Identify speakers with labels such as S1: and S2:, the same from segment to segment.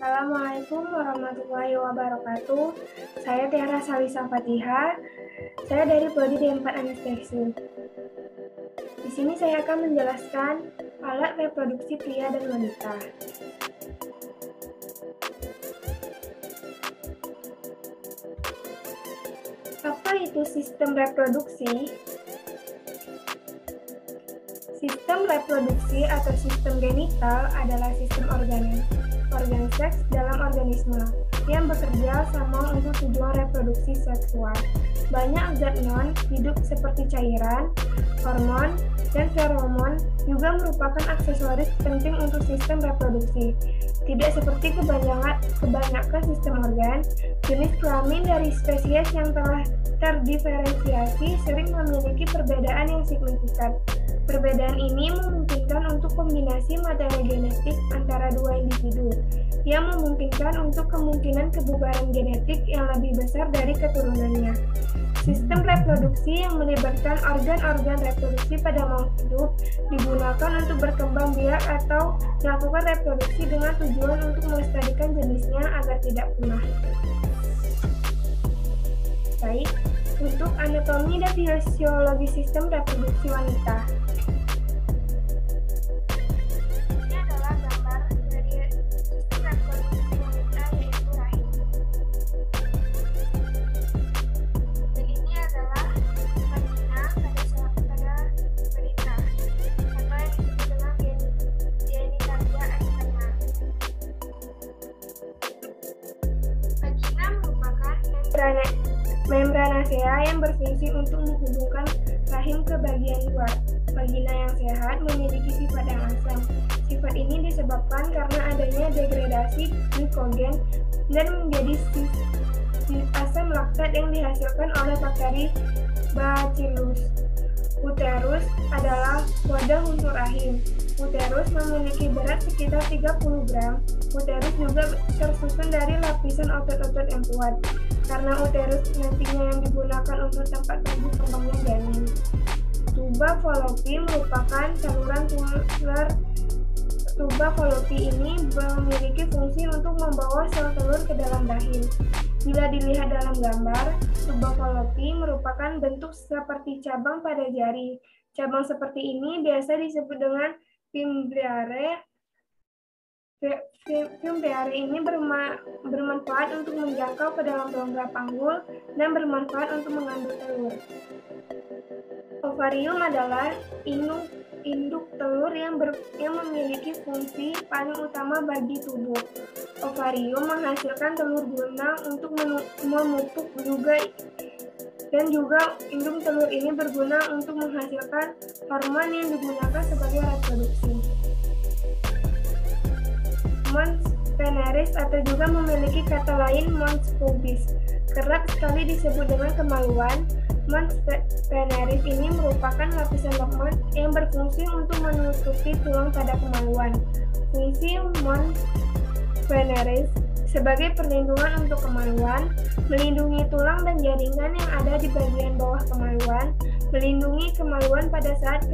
S1: Assalamualaikum warahmatullahi wabarakatuh. Saya Tiara Salisa Fatiha. Saya dari Prodi D4 Anestesi. Di sini saya akan menjelaskan alat reproduksi pria dan wanita. Apa itu sistem reproduksi? Sistem reproduksi atau sistem genital adalah sistem organ seks dalam organisme yang bekerja sama untuk tujuan reproduksi seksual. Banyak zat non-hidup seperti cairan, hormon, dan feromon juga merupakan aksesoris penting untuk sistem reproduksi. Tidak seperti kebanyakan sistem organ, jenis kelamin dari spesies yang telah terdiferensiasi sering memiliki perbedaan yang signifikan. Perbedaan ini memungkinkan untuk kombinasi materi genetik antara dua individu, yang memungkinkan untuk kemungkinan kebugaran genetik yang lebih besar dari keturunannya. Sistem reproduksi yang melibatkan organ-organ reproduksi pada makhluk hidup digunakan untuk berkembang biak atau melakukan reproduksi dengan tujuan untuk melestarikan jenisnya agar tidak punah. Baik, untuk anatomi dan fisiologi sistem reproduksi wanita. Membranacea yang berfungsi untuk menghubungkan rahim ke bagian luar. Vagina yang sehat memiliki sifat yang asam. Sifat ini disebabkan karena adanya degradasi glikogen dan menjadi asam laktat yang dihasilkan oleh bakteri Bacillus. Uterus adalah wadah untuk rahim. Uterus memiliki berat sekitar 30 gram. Uterus juga tersusun dari lapisan otot-otot yang kuat. Karena uterus nantinya yang digunakan untuk tempat tumbuh kembangnya janin. Tuba Fallopi merupakan saluran tular. Tuba Fallopi ini memiliki fungsi untuk membawa sel telur ke dalam rahim. Bila dilihat dalam gambar, tuba Fallopi merupakan bentuk seperti cabang pada jari. Cabang seperti ini biasa disebut dengan fimbriare. Fimbriare ini bermanfaat untuk menjangkau ke dalam rongga panggul dan bermanfaat untuk mengandung telur. Ovarium adalah induk telur yang memiliki fungsi paling utama bagi tubuh. Ovarium menghasilkan telur guna untuk memupuk dan juga induk telur ini berguna untuk menghasilkan hormon yang digunakan sebagai reproduksi. Mons veneris atau juga memiliki kata lain mons pubis, kerap sekali disebut dengan kemaluan. Mons veneris ini merupakan lapisan lemak yang berfungsi untuk menutupi tulang pada kemaluan. Fungsi mons veneris sebagai perlindungan untuk kemaluan, melindungi tulang dan jaringan yang ada di bagian bawah kemaluan, melindungi kemaluan pada saat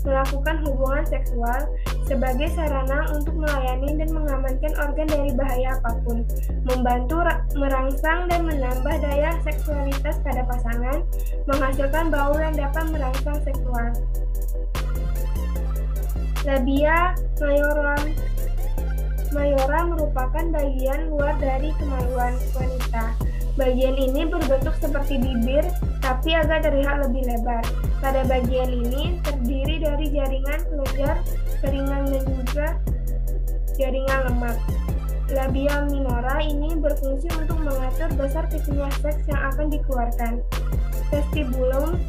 S1: melakukan hubungan seksual, sebagai sarana untuk melayani dan mengamankan organ dari bahaya apapun, membantu merangsang dan menambah daya seksualitas pada pasangan, menghasilkan bau yang dapat merangsang seksual. Labia mayora merupakan bagian luar dari kemaluan wanita. Bagian ini berbentuk seperti bibir, tapi agak terlihat lebih lebar. Pada bagian ini terdiri dari jaringan kelenjar, keringat dan juga jaringan lemak. Labia minora ini berfungsi untuk mengatur besar kecilnya seks yang akan dikeluarkan. Vestibulum,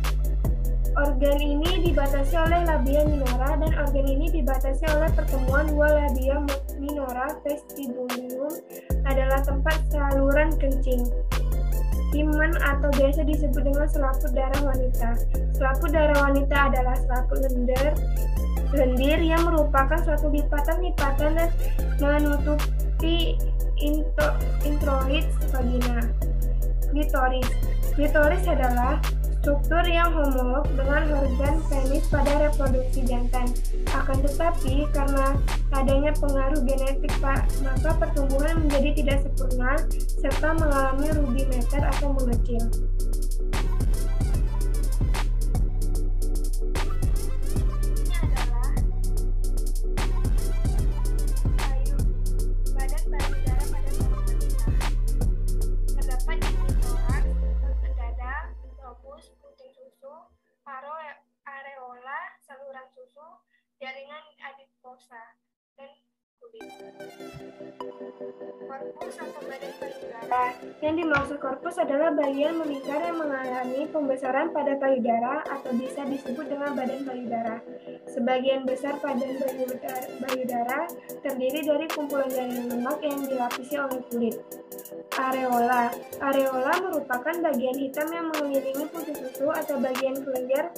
S1: organ ini dibatasi oleh labia minora dan organ ini dibatasi oleh pertemuan dua labia minora. Vestibulum adalah tempat saluran kencing. Himen atau biasa disebut dengan selaput darah wanita. Selaput darah wanita adalah selaput lendir yang merupakan suatu lipatan-lipatan dan menutupi introit vagina. Klitoris. Klitoris adalah struktur yang homolog dengan organ penis pada reproduksi jantan. Akan tetapi, karena adanya pengaruh genetik maka pertumbuhan menjadi tidak sempurna serta mengalami rudimeter atau mengecil. Areola, saluran susu, jaringan adiposa, dan kulit. Korpus atau badan payudara. Yang dimaksud korpus adalah bagian melingkar yang mengalami pembesaran pada payudara atau bisa disebut dengan badan payudara. Sebagian besar badan payudara terdiri dari kumpulan jaringan lemak yang dilapisi oleh kulit. Areola. Areola merupakan bagian hitam yang mengelilingi putih susu atau bagian kelenjar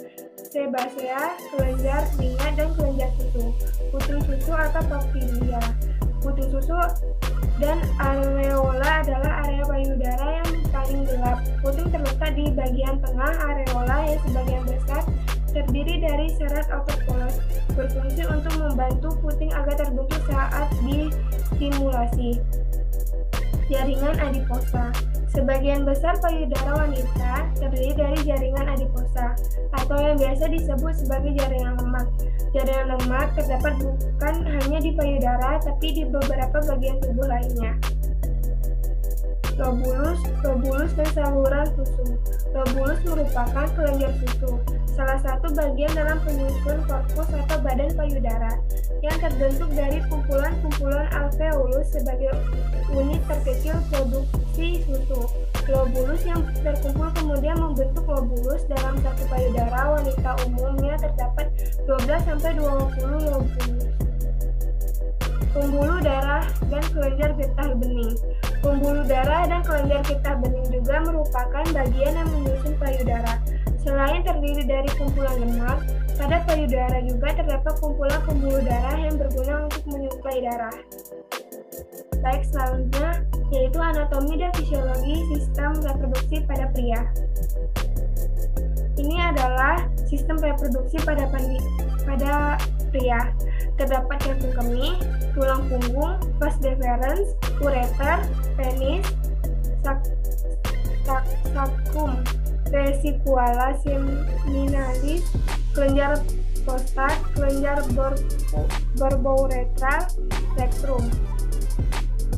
S1: sebasea, kelenjar keringat, dan kelenjar susu. Putih susu atau papilia. Putih susu dan areola adalah area payudara yang paling gelap. Puting terletak di bagian tengah areola yang sebagian besar terdiri dari serat otot polos, berfungsi untuk membantu puting agar terbentuk saat distimulasi. Jaringan adiposa. Sebagian besar payudara wanita terdiri dari jaringan adiposa atau yang biasa disebut sebagai jaringan lemak. Jaringan lemak terdapat bukan hanya di payudara tapi di beberapa bagian tubuh lainnya. Lobulus dan saluran susu. Lobulus merupakan kelenjar susu, salah satu bagian dalam penyusun korpus atau badan payudara yang terbentuk dari kumpulan-kumpulan alveolus sebagai unit terkecil produksi susu. Lobulus yang terkumpul kemudian membentuk lobulus. Dalam satu payudara wanita umumnya terdapat 12-20 lobulus. Pembuluh darah dan kelenjar getah bening. Pembuluh darah dan kelenjar getah bening juga merupakan bagian yang menyusun payudara. Selain terdiri dari kumpulan lemak, pada payudara juga terdapat kumpulan pembuluh darah yang berguna untuk menyuplai darah. Baik, selanjutnya yaitu anatomi dan fisiologi sistem reproduksi pada pria. Ini adalah sistem reproduksi pada pria. Terdapat jantung kemih, tulang punggung, vas deferens, ureter, penis, sacrum, vesicuala seminalis, kelenjar prostat, kelenjar borbouretral, rectum.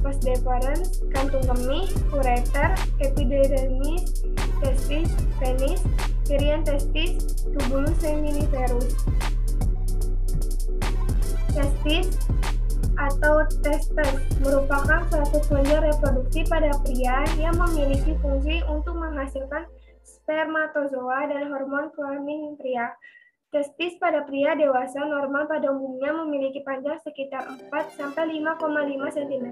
S1: Vas deferens, kantung kemih, ureter, epididymis, testis, penis, irian testis, tubulus seminiferus. Testis atau testes merupakan suatu kelenjar reproduksi pada pria yang memiliki fungsi untuk menghasilkan spermatozoa dan hormon kelamin pria. Testis pada pria dewasa normal pada umumnya memiliki panjang sekitar 4-5,5 cm.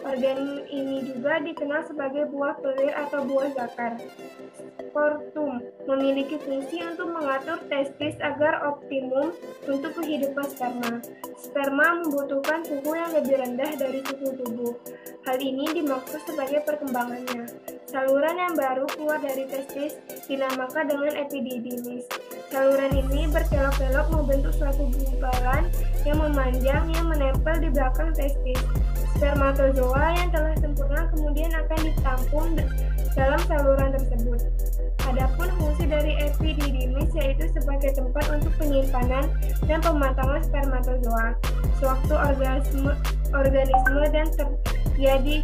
S1: Organ ini juga dikenal sebagai buah pelir atau buah zakar. Spermatum memiliki fungsi untuk mengatur testis agar optimum untuk kehidupan sperma. Sperma membutuhkan suhu yang lebih rendah dari suhu tubuh. Hal ini dimaksud sebagai perkembangannya. Saluran yang baru keluar dari testis dinamakan dengan epididymis. Saluran ini berkelok-kelok membentuk suatu gumpalan yang memanjang yang menempel di belakang testis. Spermatozoa yang telah sempurna kemudian akan ditampung dalam saluran tersebut. Adapun fungsi dari epididymis yaitu sebagai tempat untuk penyimpanan dan pematangan spermatozoa. Sewaktu organisme dan terjadi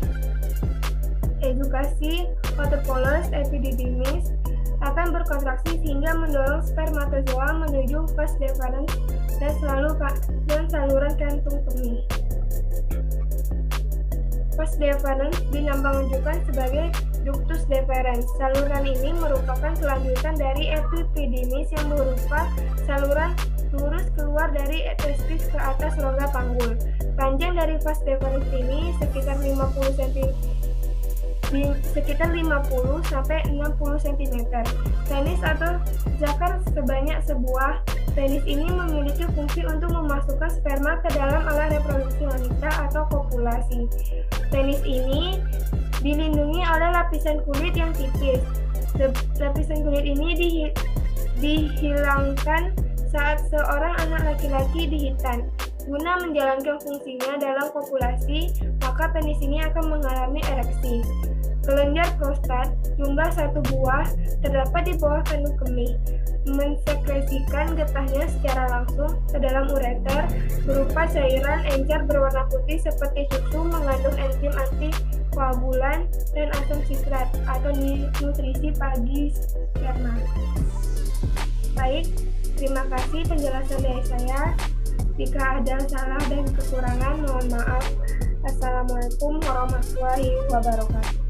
S1: edukasi autopolos, epididymis akan berkontraksi sehingga mendorong spermatozoa menuju vas deferens dan saluran kantung kemih. Vas deferens dilambangkan sebagai ductus deferens. Saluran ini merupakan kelanjutan dari epididymis yang berupa saluran lurus keluar dari testis ke atas rongga panggul. Panjang dari vas deferens ini sekitar 50-60 cm. Penis atau zakar sebanyak sebuah. Penis ini memiliki fungsi untuk memasukkan sperma ke dalam alat reproduksi wanita atau kopulasi. Penis ini dilindungi oleh lapisan kulit yang tipis. Lapisan kulit ini dihilangkan saat seorang anak laki-laki dihitan. Guna menjalankan fungsinya dalam kopulasi, maka penis ini akan mengalami ereksi. Kelenjar prostat, jumlah 1 buah, terdapat di bawah kandung kemih, mensekresikan getahnya secara langsung ke dalam ureter berupa cairan encer berwarna putih seperti susu mengandung enzim antikoagulan dan asam sitrat atau nutrisi pagi sperma. Baik, terima kasih penjelasan dari saya. Jika ada salah dan kekurangan, mohon maaf. Assalamualaikum warahmatullahi wabarakatuh.